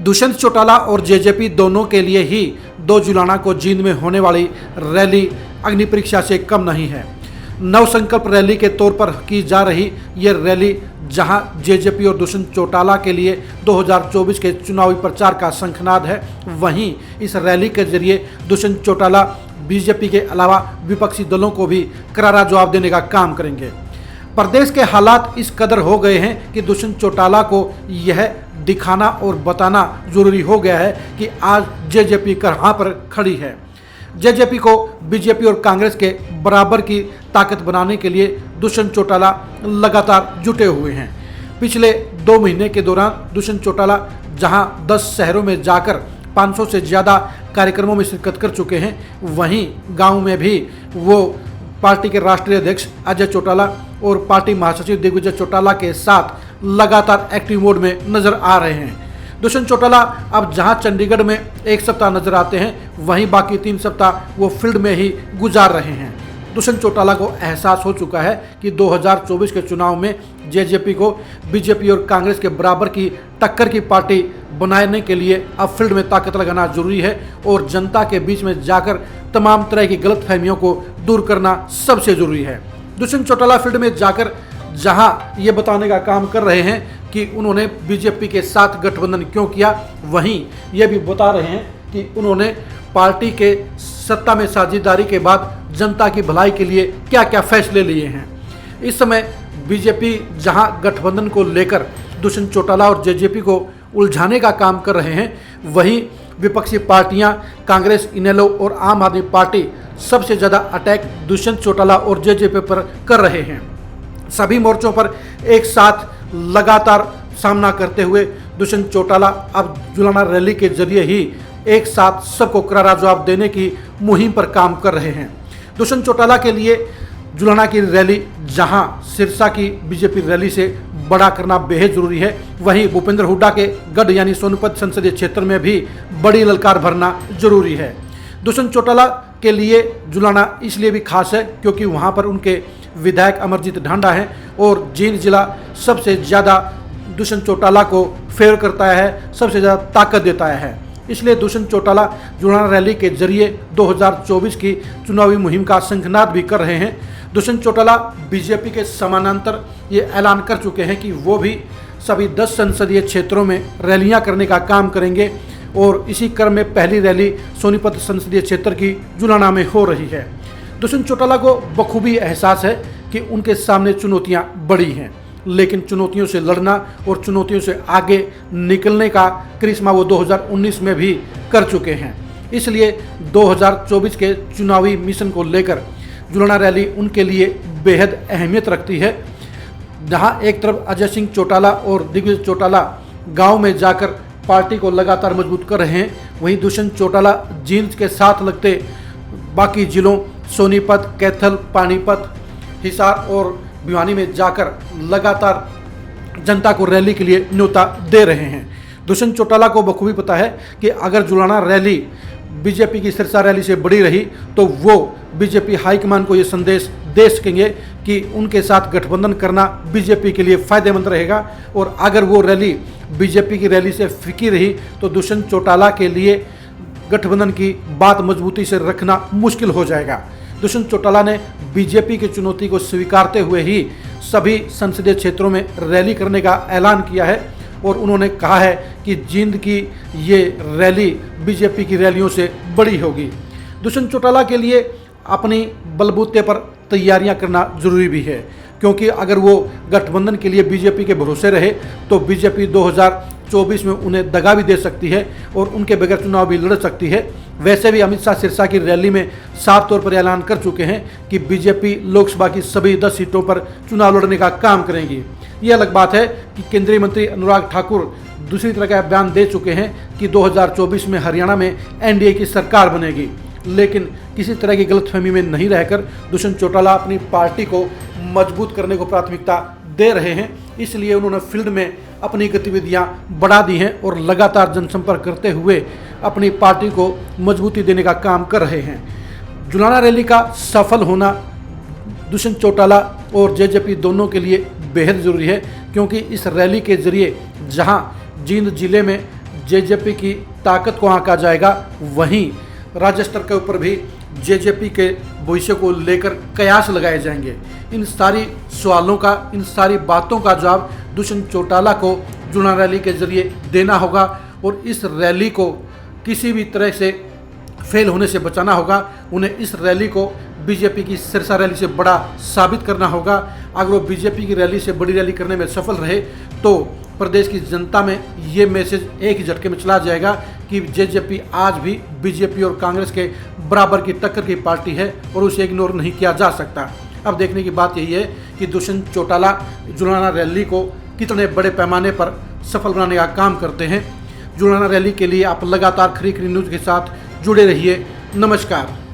दुष्यंत चौटाला और जेजेपी दोनों के लिए ही 2 जुलाना को जींद में होने वाली रैली अग्नि परीक्षा से कम नहीं है। नव संकल्प रैली के तौर पर की जा रही ये रैली जहां जेजेपी और दुष्यंत चौटाला के लिए 2024 के चुनावी प्रचार का शंखनाद है, वहीं इस रैली के जरिए दुष्यंत चौटाला बीजेपी के अलावा विपक्षी दलों को भी करारा जवाब देने का काम करेंगे। प्रदेश के हालात इस कदर हो गए हैं कि दुष्यंत चौटाला को यह दिखाना और बताना जरूरी हो गया है कि आज जेजेपी कहाँ पर खड़ी है। जेजेपी को बीजेपी और कांग्रेस के बराबर की ताकत बनाने के लिए दुष्यंत चौटाला लगातार जुटे हुए हैं। पिछले 2 महीने के दौरान दुष्यंत चौटाला जहां 10 शहरों में जाकर 500 से ज़्यादा कार्यक्रमों में शिरकत कर चुके हैं, वहीं गांव में भी वो पार्टी के राष्ट्रीय अध्यक्ष अजय चौटाला और पार्टी महासचिव दिग्विजय चौटाला के साथ लगातार एक्टिव मोड में नजर आ रहे हैं। दुष्यंत चौटाला अब जहां चंडीगढ़ में 1 सप्ताह नजर आते हैं, वहीं बाकी 3 सप्ताह वो फील्ड में ही गुजार रहे हैं। दुष्यंत चौटाला को एहसास हो चुका है कि 2024 के चुनाव में जेजेपी को बीजेपी और कांग्रेस के बराबर की टक्कर की पार्टी बनाने के लिए अब फील्ड में ताकत लगाना जरूरी है और जनता के बीच में जाकर तमाम तरह की गलतफहमियों को दूर करना सबसे जरूरी है। दुष्यंत चौटाला फील्ड में जाकर जहां ये बताने का काम कर रहे हैं कि उन्होंने बीजेपी के साथ गठबंधन क्यों किया, वहीं ये भी बता रहे हैं कि उन्होंने पार्टी के सत्ता में साझेदारी के बाद जनता की भलाई के लिए क्या क्या फैसले लिए हैं। इस समय बीजेपी जहां गठबंधन को लेकर दुष्यंत चौटाला और जेजेपी को उलझाने का काम कर रहे हैं, वहीं विपक्षी पार्टियां कांग्रेस, इनेलो और आम आदमी पार्टी सबसे ज़्यादा अटैक दुष्यंत चौटाला और जेजेपी पर कर रहे हैं। सभी मोर्चों पर एक साथ लगातार सामना करते हुए दुष्यंत चौटाला अब जुलाना रैली के जरिए ही एक साथ सबको करारा जवाब देने की मुहिम पर काम कर रहे हैं। दुष्यंत चौटाला के लिए जुलाना की रैली जहां सिरसा की बीजेपी रैली से बड़ा करना बेहद जरूरी है, वहीं भूपेंद्र हुड्डा के गढ़ यानी सोनीपत संसदीय क्षेत्र में भी बड़ी ललकार भरना जरूरी है। दुष्यंत चौटाला के लिए जुलाना इसलिए भी खास है क्योंकि वहां पर उनके विधायक अमरजीत ढांडा हैं और जींद जिला सबसे ज़्यादा दुष्यंत चौटाला को फेवर करता है, सबसे ज़्यादा ताकत देता है। इसलिए दुष्यंत चौटाला जुलाना रैली के जरिए 2024 की चुनावी मुहिम का शंखनाद भी कर रहे हैं। दुष्यंत चौटाला बीजेपी के समानांतर ये ऐलान कर चुके हैं कि वो भी सभी 10 संसदीय क्षेत्रों में रैलियां करने का काम करेंगे और इसी क्रम में पहली रैली सोनीपत संसदीय क्षेत्र की जुलाना में हो रही है। दुष्यंत चौटाला को बखूबी एहसास है कि उनके सामने चुनौतियां बड़ी हैं, लेकिन चुनौतियों से लड़ना और चुनौतियों से आगे निकलने का करिश्मा वो 2019 में भी कर चुके हैं। इसलिए 2024 के चुनावी मिशन को लेकर जुलाना रैली उनके लिए बेहद अहमियत रखती है। जहां एक तरफ अजय सिंह चौटाला और दिग्विजय चौटाला गांव में जाकर पार्टी को लगातार मजबूत कर रहे हैं, वहीं दुष्यंत चौटाला जींद के साथ लगते बाकी जिलों सोनीपत, कैथल, पानीपत, हिसार और भिवानी में जाकर लगातार जनता को रैली के लिए न्योता दे रहे हैं। दुष्यंत चौटाला को बखूबी पता है कि अगर जुलाना रैली बीजेपी की सिरसा रैली से बड़ी रही तो वो बीजेपी हाईकमान को ये संदेश दे सकेंगे कि उनके साथ गठबंधन करना बीजेपी के लिए फायदेमंद रहेगा, और अगर वो रैली बीजेपी की रैली से फीकी रही तो दुष्यंत चौटाला के लिए गठबंधन की बात मजबूती से रखना मुश्किल हो जाएगा। दुष्यंत चौटाला ने बीजेपी की चुनौती को स्वीकारते हुए ही सभी संसदीय क्षेत्रों में रैली करने का ऐलान किया है और उन्होंने कहा है कि जींद की ये रैली बीजेपी की रैलियों से बड़ी होगी। दुष्यंत चौटाला के लिए अपनी बलबूते पर तैयारियां करना जरूरी भी है, क्योंकि अगर वो गठबंधन के लिए बीजेपी के भरोसे रहे तो बीजेपी 2024 में उन्हें दगा भी दे सकती है और उनके बगैर चुनाव भी लड़ सकती है। वैसे भी अमित शाह सिरसा की रैली में साफ तौर पर ऐलान कर चुके हैं कि बीजेपी लोकसभा की सभी 10 सीटों पर चुनाव लड़ने का काम करेंगी। ये अलग बात है कि केंद्रीय मंत्री अनुराग ठाकुर दूसरी तरह का बयान दे चुके हैं कि 2024 में हरियाणा में एनडीए की सरकार बनेगी, लेकिन किसी तरह की गलतफहमी में नहीं रहकर दुष्यंत चौटाला अपनी पार्टी को मजबूत करने को प्राथमिकता दे रहे हैं। इसलिए उन्होंने फील्ड में अपनी गतिविधियां बढ़ा दी हैं और लगातार जनसंपर्क करते हुए अपनी पार्टी को मजबूती देने का काम कर रहे हैं। जुलाना रैली का सफल होना दुष्यंत चौटाला और जेजेपी दोनों के लिए बेहद ज़रूरी है, क्योंकि इस रैली के जरिए जहां जींद जिले में जेजेपी की ताकत को आंका जाएगा, वहीं राज्य स्तर के ऊपर भी जेजेपी के भविष्य को लेकर कयास लगाए जाएंगे। इन सारी सवालों का, इन सारी बातों का जवाब दुष्यंत चौटाला को जुड़ाना रैली के जरिए देना होगा और इस रैली को किसी भी तरह से फेल होने से बचाना होगा। उन्हें इस रैली को बीजेपी की सिरसा रैली से बड़ा साबित करना होगा। अगर वो बीजेपी की रैली से बड़ी रैली करने में सफल रहे तो प्रदेश की जनता में ये मैसेज एक ही झटके में चला जाएगा कि जेजेपी आज भी बीजेपी और कांग्रेस के बराबर की टक्कर की पार्टी है और उसे इग्नोर नहीं किया जा सकता। अब देखने की बात यही है कि दुष्यंत चौटाला जुड़ाना रैली को कितने बड़े पैमाने पर सफल बनाने का काम करते हैं। जुड़ाना रैली के लिए आप लगातार खरी खरी न्यूज़ के साथ जुड़े रहिए। नमस्कार।